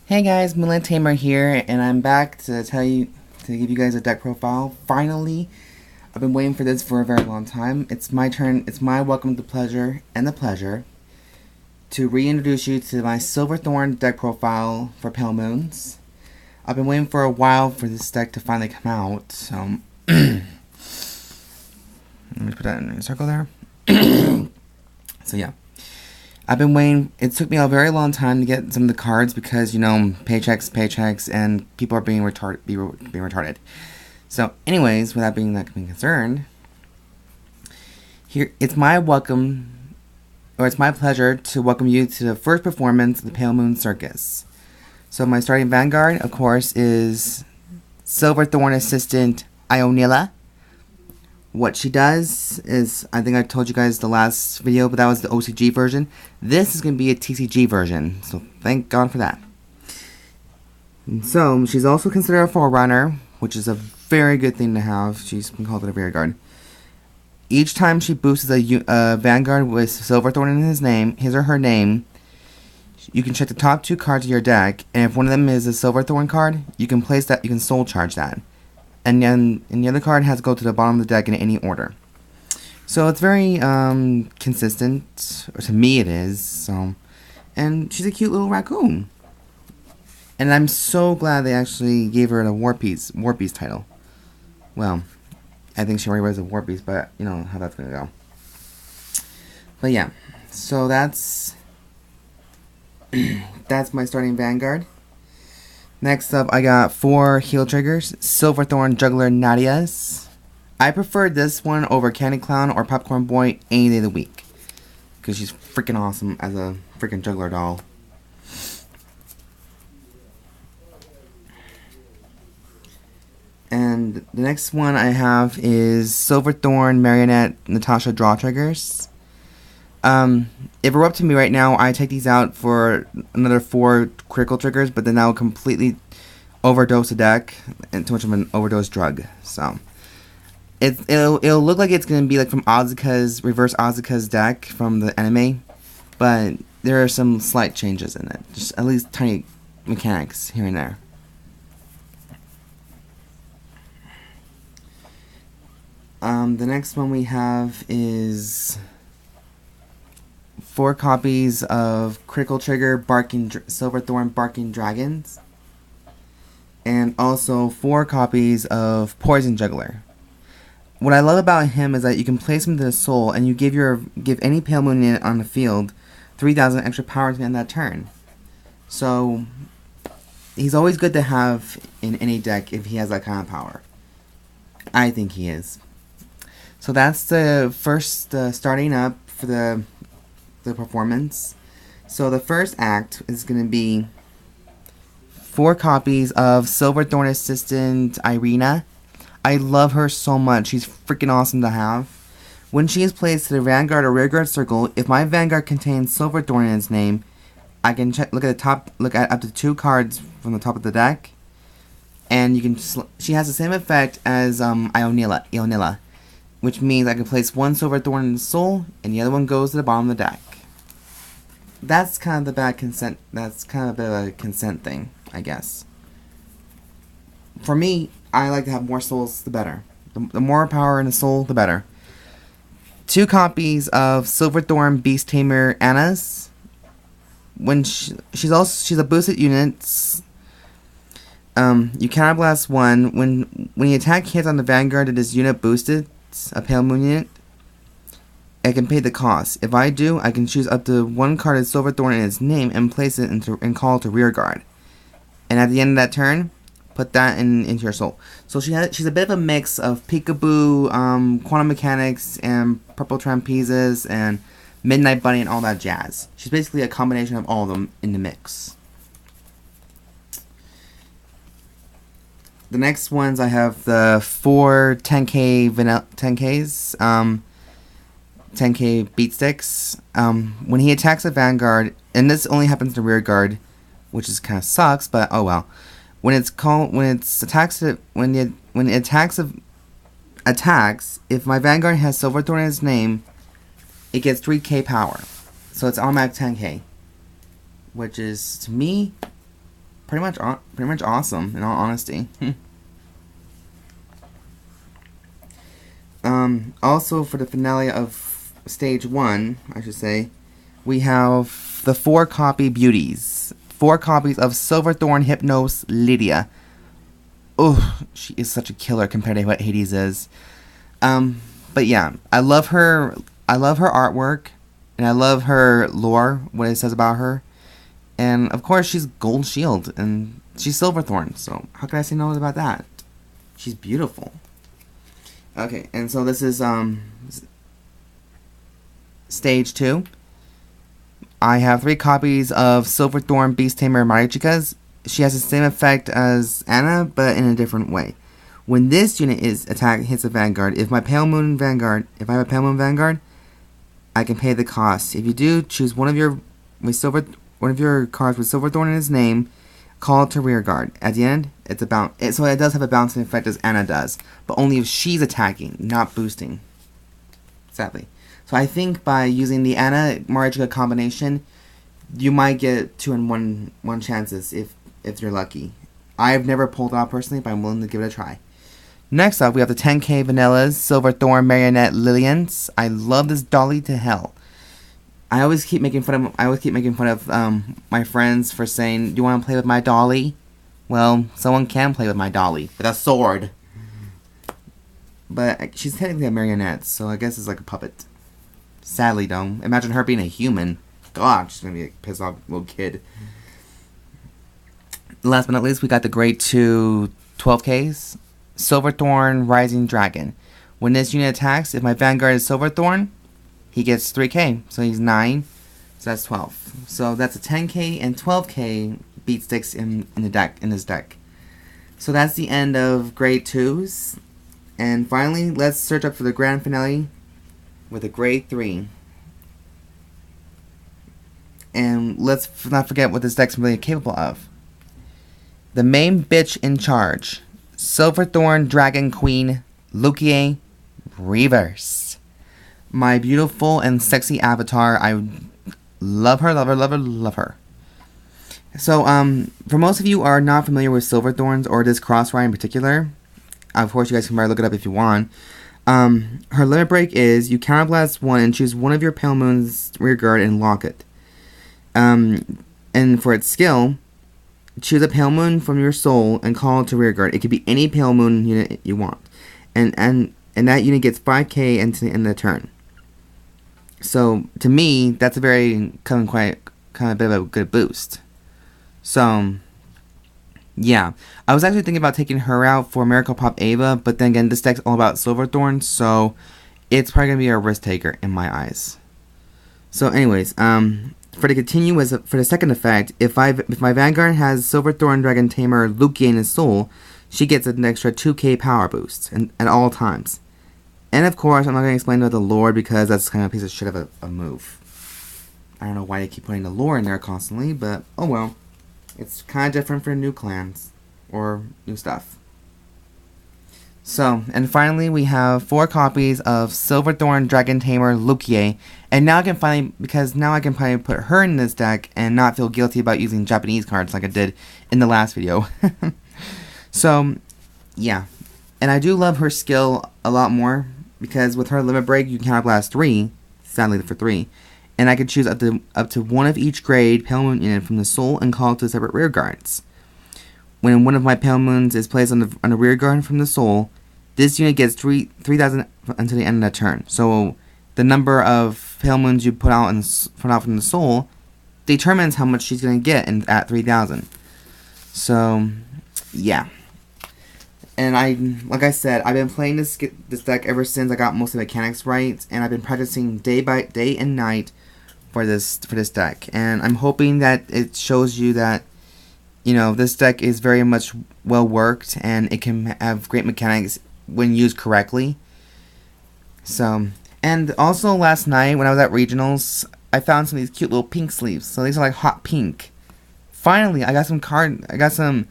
Hey guys, Tamer here, and I'm back to give you guys a deck profile. Finally, I've been waiting for this for a very long time. It's my turn. It's my welcome to pleasure and the pleasure to reintroduce you to my Silver Thorn deck profile for Pale Moons. I've been waiting for a while for this deck to finally come out. So let me put that in a circle there. So yeah. I've been waiting. It took me a very long time to get some of the cards because, you know, paychecks, and people are being retarded. So, anyways, without being concerned, here it's my pleasure to welcome you to the first performance of the Pale Moon Circus. So, my starting Vanguard, of course, is Silver Thorn Assistant Ionela. What she does is, I think I told you guys the last video, but that was the OCG version. This is going to be a TCG version, so thank God for that. And so, she's also considered a Forerunner, which is a very good thing to have. She's been called a Vanguard. Each time she boosts a Vanguard with Silverthorn in his or her name, you can check the top 2 cards of your deck, and if one of them is a Silverthorn card, you can soul charge that. And then the other card has to go to the bottom of the deck in any order. So it's very consistent, or to me it is. So, and she's a cute little raccoon. And I'm so glad they actually gave her the War Beast title. Well, I think she already was a War Beast, but you know how that's gonna go. But yeah, so that's my starting Vanguard. Next up, I got 4 heal triggers. Silverthorn Juggler Nadias. I prefer this one over Candy Clown or Popcorn Boy any day of the week, because she's freaking awesome as a freaking juggler doll. And the next one I have is Silverthorn Marionette Natasha draw triggers. If it were up to me right now, I'd take these out for another 4 critical triggers, but then that would completely overdose the deck and too much of an overdose drug. So it'll look like it's gonna be like from reverse Asuka's deck from the anime, but there are some slight changes in it, just at least tiny mechanics here and there. The next one we have is 4 copies of Critical Trigger Silverthorn Barking Dragons, and also 4 copies of Poison Juggler. What I love about him is that you can place him to the soul, and you give any Pale Moon unit on the field 3,000 extra power to end that turn. So he's always good to have in any deck if he has that kind of power. I think he is. So that's the first starting up for the performance. So the first act is going to be 4 copies of Silverthorn Assistant Irina. I love her so much. She's freaking awesome to have. When she is placed to the Vanguard or Rearguard circle, if my Vanguard contains Silverthorn in its name, I can look at up to 2 cards from the top of the deck, and you can. She has the same effect as Ionela, which means I can place 1 Silverthorn in the soul, and the other one goes to the bottom of the deck. That's kind of the bad consent. That's kind of a bit of a consent thing, I guess. For me, I like to have more souls, the better. The more power in a soul, the better. 2 copies of Silverthorn Beast Tamer Anna's. When she's a boosted unit. You counterblast 1 when the attack hits on the Vanguard that is unit boosted, a Pale Moon unit. I can pay the cost. If I do, I can choose up to 1 card of Silverthorn in its name and place it and call it to Rearguard. And at the end of that turn, put that into your soul. So she's a bit of a mix of Peekaboo, Quantum Mechanics, and Purple Trapezes, and Midnight Bunny, and all that jazz. She's basically a combination of all of them in the mix. The next ones I have the 4 10Ks, 10K beat sticks. When he attacks a Vanguard, and this only happens to Rearguard, which is kind of sucks, but oh well. When it attacks, if my Vanguard has Silverthorn in its name, it gets 3k power. So it's automatic 10k. Which is, to me, pretty much awesome, in all honesty. Also for the finale of stage 1, I should say, we have the 4-copy beauties. 4 copies of Silverthorn, Hypnos, Lydia. Oh, she is such a killer compared to what Hades is. But yeah, I love her artwork, and I love her lore, what it says about her. And of course, she's Gold Shield, and she's Silverthorn, so how can I say no about that? She's beautiful. Okay, and so this is stage 2. I have 3 copies of Silverthorn, Beast Tamer, Maricica's. She has the same effect as Anna, but in a different way. When this unit is attacked, hits a Vanguard, if I have a Pale Moon Vanguard, I can pay the cost. If you do, choose one of your cards with Silverthorn in his name, call it to rear guard. At the end, it's about so it does have a bouncing effect as Anna does, but only if she's attacking, not boosting. Sadly. So I think by using the Anna Maricica combination, you might get 2 in 1 chances if you're lucky. I've never pulled it off personally, but I'm willing to give it a try. Next up, we have the 10k Vanillas, Silverthorn, Marionette, Lillians. I love this dolly to hell. I always keep making fun of my friends for saying, "Do you want to play with my dolly?" Well, someone can play with my dolly with a sword. But she's technically a marionette, so I guess it's like a puppet. Sadly, though, imagine her being a human. God, she's gonna be a pissed off little kid. Last but not least, we got the grade 2 12Ks. Silverthorn, Rising Dragon. When this unit attacks, if my Vanguard is Silverthorn, he gets 3k, so he's 9, so that's 12. So that's a 10k and 12k beat sticks in this deck. So that's the end of grade 2s. And finally, let's search up for the grand finale with a grade 3. And let's not forget what this deck's really capable of. The main bitch in charge. Silverthorn, Dragon Queen, Luquier, Reverse. My beautiful and sexy avatar. I love her, love her, love her, love her. So, for most of you who are not familiar with Silverthorns or this cross ride in particular, of course you guys can probably look it up if you want. Her limit break is you counterblast 1 and choose one of your Pale Moon's rear guard and lock it. And for its skill, choose a Pale Moon from your soul and call it to rear guard. It could be any Pale Moon unit you want. And that unit gets 5k into the end of the turn. So, to me, that's a very kind of bit of a good boost. So, yeah. I was actually thinking about taking her out for Miracle Pop Ava, but then again, this deck's all about Silverthorn, so it's probably going to be a risk taker in my eyes. So, anyways, for the second effect, if my Vanguard has Silverthorn, Dragon Tamer, Luquier in his soul, she gets an extra 2k power boost at all times. And of course, I'm not going to explain about the lore because that's kind of a piece of shit of a move. I don't know why they keep putting the lore in there constantly, but oh well. It's kind of different for new clans or new stuff. So, and finally we have 4 copies of Silverthorn, Dragon Tamer, Luquier, and now I can finally put her in this deck and not feel guilty about using Japanese cards like I did in the last video. So, yeah. And I do love her skill a lot more, because with her limit break, you can counterblast 3, sadly for 3, and I could choose up to 1 of each grade Pale Moon unit from the soul and call it to separate rear guards. When one of my Pale Moons is placed on the rear guard from the soul, this unit gets 3,000 until the end of the turn. So the number of Pale Moons you put out from the soul determines how much she's going to get at 3,000. So, yeah. And like I said, I've been playing this deck ever since I got most of the mechanics right, and I've been practicing day and night for this deck. And I'm hoping that it shows you that, you know, this deck is very much well worked and it can have great mechanics when used correctly. So, and also last night when I was at regionals, I found some of these cute little pink sleeves. So these are like hot pink. Finally, I got some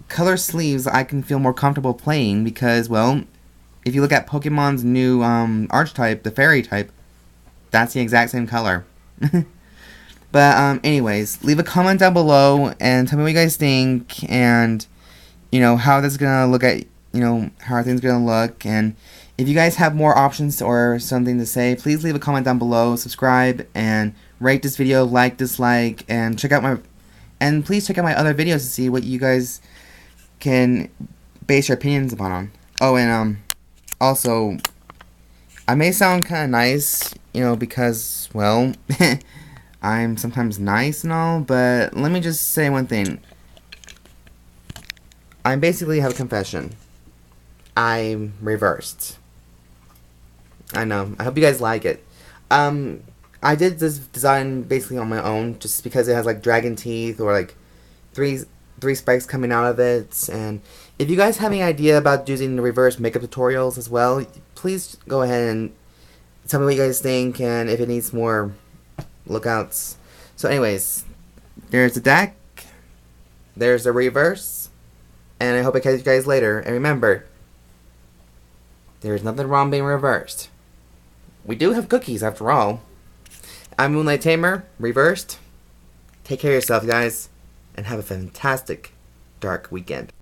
color sleeves I can feel more comfortable playing because, well, if you look at Pokemon's new archetype, the fairy type, that's the exact same color. But anyways, leave a comment down below and tell me what you guys think, and how that's gonna look at how things gonna look. And if you guys have more options or something to say, please leave a comment down below, subscribe, and rate this video, like, dislike, and please check out my other videos to see what you guys can base your opinions upon. Oh, and also, I may sound kind of nice, because, well, I'm sometimes nice and all, but let me just say one thing. I basically have a confession. I'm reversed. I know. I hope you guys like it. I did this design basically on my own, just because it has like dragon teeth or like three spikes coming out of it. And if you guys have any idea about using the reverse makeup tutorials as well, please go ahead and tell me what you guys think and if it needs more lookouts. So anyways, there's the deck, there's the reverse, and I hope I catch you guys later. And remember, there's nothing wrong being reversed. We do have cookies after all. I'm Moonlight Tamer, reversed. Take care of yourself, guys, and have a fantastic dark weekend.